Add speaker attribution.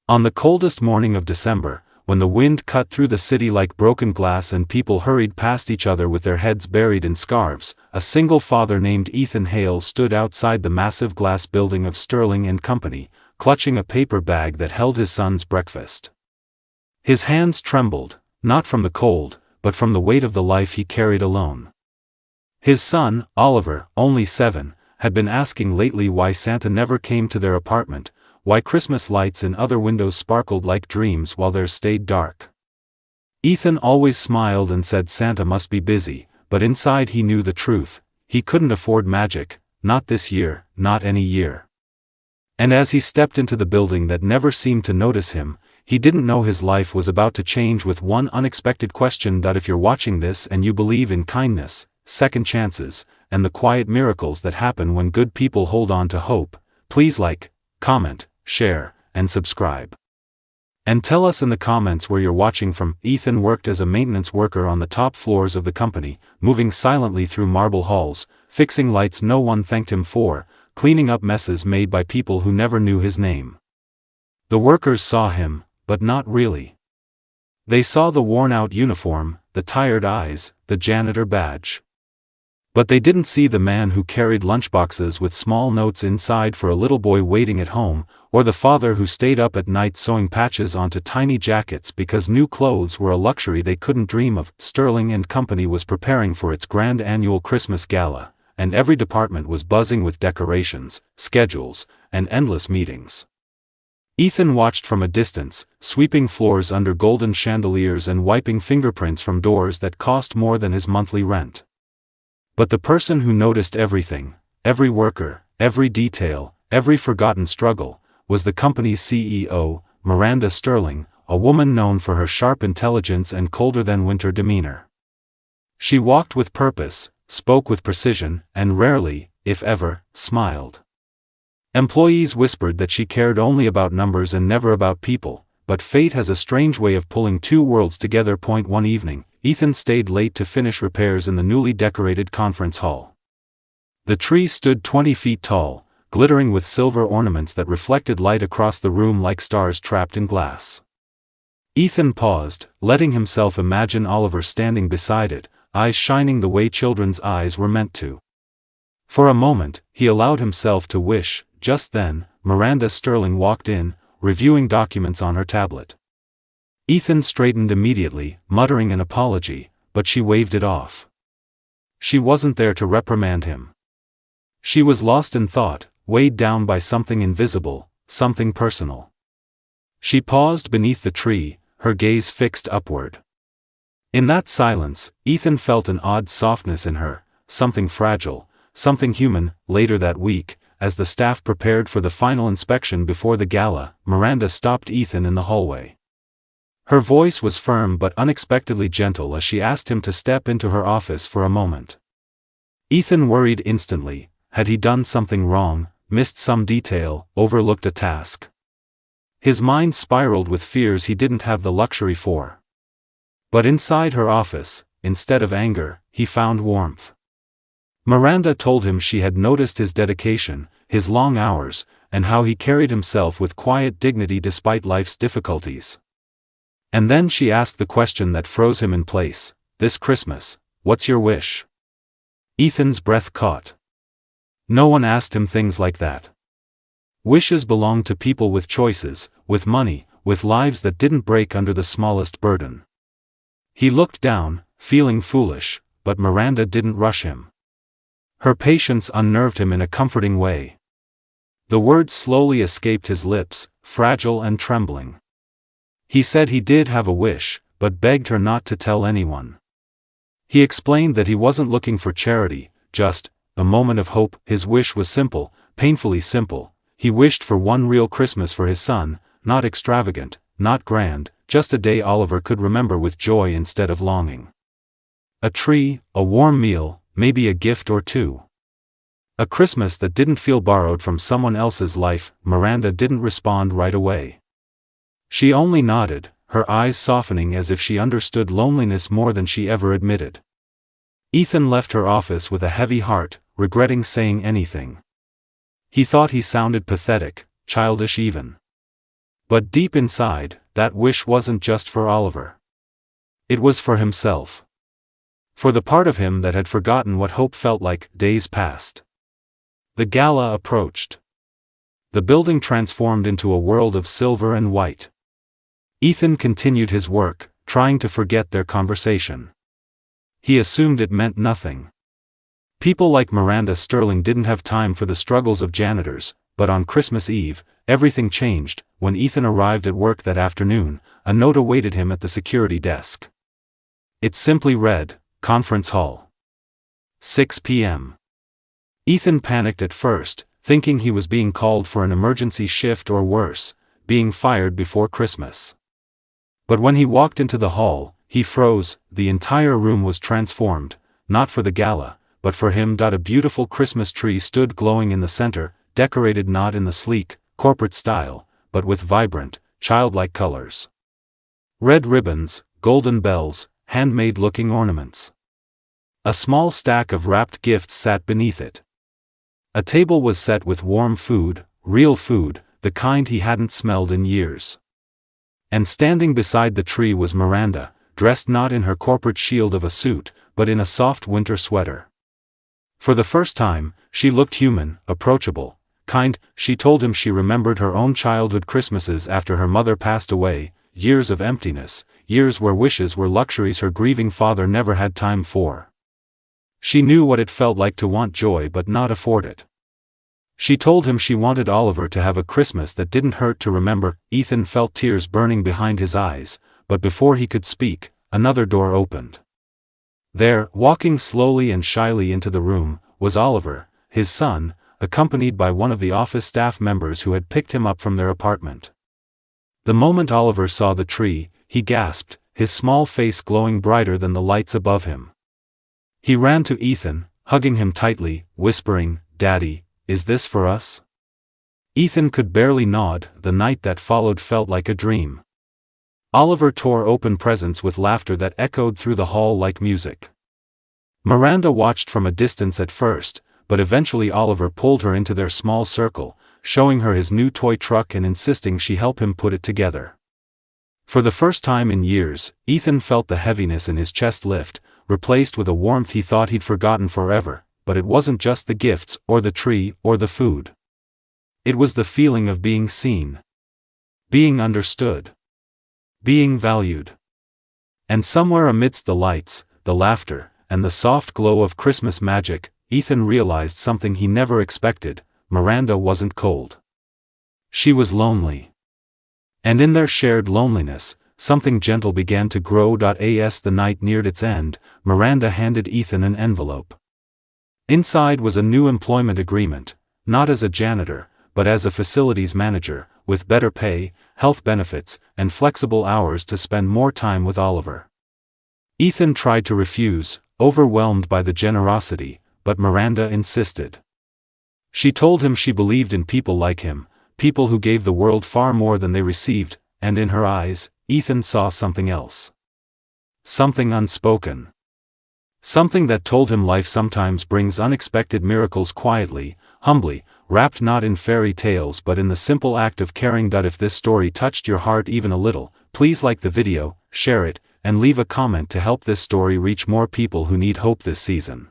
Speaker 1: On the coldest morning of December, when the wind cut through the city like broken glass and people hurried past each other with their heads buried in scarves, a single father named Ethan Hale stood outside the massive glass building of Sterling and Company, clutching a paper bag that held his son's breakfast. His hands trembled, not from the cold, but from the weight of the life he carried alone. His son, Oliver, only 7, had been asking lately why Santa never came to their apartment, why Christmas lights in other windows sparkled like dreams while theirs stayed dark. Ethan always smiled and said Santa must be busy, but inside he knew the truth: he couldn't afford magic, not this year, not any year. And as he stepped into the building that never seemed to notice him, he didn't know his life was about to change with one unexpected question. If you're watching this and you believe in kindness, second chances, and the quiet miracles that happen when good people hold on to hope, please like, comment, share, and subscribe. And tell us in the comments where you're watching from. Ethan worked as a maintenance worker on the top floors of the company, moving silently through marble halls, fixing lights no one thanked him for, cleaning up messes made by people who never knew his name. The workers saw him, but not really. They saw the worn-out uniform, the tired eyes, the janitor badge. But they didn't see the man who carried lunchboxes with small notes inside for a little boy waiting at home, or the father who stayed up at night sewing patches onto tiny jackets because new clothes were a luxury they couldn't dream of. Sterling and Company was preparing for its grand annual Christmas gala, and every department was buzzing with decorations, schedules, and endless meetings. Ethan watched from a distance, sweeping floors under golden chandeliers and wiping fingerprints from doors that cost more than his monthly rent. But the person who noticed everything, every worker, every detail, every forgotten struggle, was the company's CEO, Miranda Sterling, a woman known for her sharp intelligence and colder-than-winter demeanor. She walked with purpose, spoke with precision, and rarely, if ever, smiled. Employees whispered that she cared only about numbers and never about people, but fate has a strange way of pulling two worlds together. One evening, Ethan stayed late to finish repairs in the newly decorated conference hall. The tree stood 20 feet tall, glittering with silver ornaments that reflected light across the room like stars trapped in glass. Ethan paused, letting himself imagine Oliver standing beside it, eyes shining the way children's eyes were meant to. For a moment, he allowed himself to wish. Just then, Miranda Sterling walked in, reviewing documents on her tablet. Ethan straightened immediately, muttering an apology, but she waved it off. She wasn't there to reprimand him. She was lost in thought, weighed down by something invisible, something personal. She paused beneath the tree, her gaze fixed upward. In that silence, Ethan felt an odd softness in her, something fragile, something human. Later that week, as the staff prepared for the final inspection before the gala, Miranda stopped Ethan in the hallway. Her voice was firm but unexpectedly gentle as she asked him to step into her office for a moment. Ethan worried instantly. Had he done something wrong, missed some detail, overlooked a task? His mind spiraled with fears he didn't have the luxury for. But inside her office, instead of anger, he found warmth. Miranda told him she had noticed his dedication, his long hours, and how he carried himself with quiet dignity despite life's difficulties. And then she asked the question that froze him in place: "This Christmas, what's your wish?" Ethan's breath caught. No one asked him things like that. Wishes belong to people with choices, with money, with lives that didn't break under the smallest burden. He looked down, feeling foolish, but Miranda didn't rush him. Her patience unnerved him in a comforting way. The words slowly escaped his lips, fragile and trembling. He said he did have a wish, but begged her not to tell anyone. He explained that he wasn't looking for charity, just a moment of hope. His wish was simple, painfully simple. He wished for one real Christmas for his son, not extravagant, not grand, just a day Oliver could remember with joy instead of longing. A tree, a warm meal, maybe a gift or two. A Christmas that didn't feel borrowed from someone else's life. Miranda didn't respond right away. She only nodded, her eyes softening as if she understood loneliness more than she ever admitted. Ethan left her office with a heavy heart, regretting saying anything. He thought he sounded pathetic, childish even. But deep inside, that wish wasn't just for Oliver. It was for himself. For the part of him that had forgotten what hope felt like. Days passed. The gala approached. The building transformed into a world of silver and white. Ethan continued his work, trying to forget their conversation. He assumed it meant nothing. People like Miranda Sterling didn't have time for the struggles of janitors, but on Christmas Eve, everything changed. When Ethan arrived at work that afternoon, a note awaited him at the security desk. It simply read, "Conference Hall. 6 p.m. Ethan panicked at first, thinking he was being called for an emergency shift or worse, being fired before Christmas. But when he walked into the hall, he froze. The entire room was transformed, not for the gala, but for him. A beautiful Christmas tree stood glowing in the center, decorated not in the sleek, corporate style, but with vibrant, childlike colors. Red ribbons, golden bells, handmade-looking ornaments. A small stack of wrapped gifts sat beneath it. A table was set with warm food, real food, the kind he hadn't smelled in years. And standing beside the tree was Miranda, dressed not in her corporate shield of a suit, but in a soft winter sweater. For the first time, she looked human, approachable, kind. She told him she remembered her own childhood Christmases after her mother passed away, years of emptiness, years where wishes were luxuries her grieving father never had time for. She knew what it felt like to want joy but not afford it. She told him she wanted Oliver to have a Christmas that didn't hurt to remember. Ethan felt tears burning behind his eyes, but before he could speak, another door opened. There, walking slowly and shyly into the room, was Oliver, his son, accompanied by one of the office staff members who had picked him up from their apartment. The moment Oliver saw the tree, he gasped, his small face glowing brighter than the lights above him. He ran to Ethan, hugging him tightly, whispering, "Daddy, is this for us?" Ethan could barely nod. The night that followed felt like a dream. Oliver tore open presents with laughter that echoed through the hall like music. Miranda watched from a distance at first, but eventually Oliver pulled her into their small circle, showing her his new toy truck and insisting she help him put it together. For the first time in years, Ethan felt the heaviness in his chest lift, replaced with a warmth he thought he'd forgotten forever. But it wasn't just the gifts, or the tree, or the food. It was the feeling of being seen. Being understood. Being valued. And somewhere amidst the lights, the laughter, and the soft glow of Christmas magic, Ethan realized something he never expected. Miranda wasn't cold. She was lonely. And in their shared loneliness, something gentle began to grow. As the night neared its end, Miranda handed Ethan an envelope. Inside was a new employment agreement, not as a janitor, but as a facilities manager, with better pay, health benefits, and flexible hours to spend more time with Oliver. Ethan tried to refuse, overwhelmed by the generosity, but Miranda insisted. She told him she believed in people like him, people who gave the world far more than they received, and in her eyes, Ethan saw something else. Something unspoken. Something that told him life sometimes brings unexpected miracles quietly, humbly, wrapped not in fairy tales but in the simple act of caring. If this story touched your heart even a little, please like the video, share it, and leave a comment to help this story reach more people who need hope this season.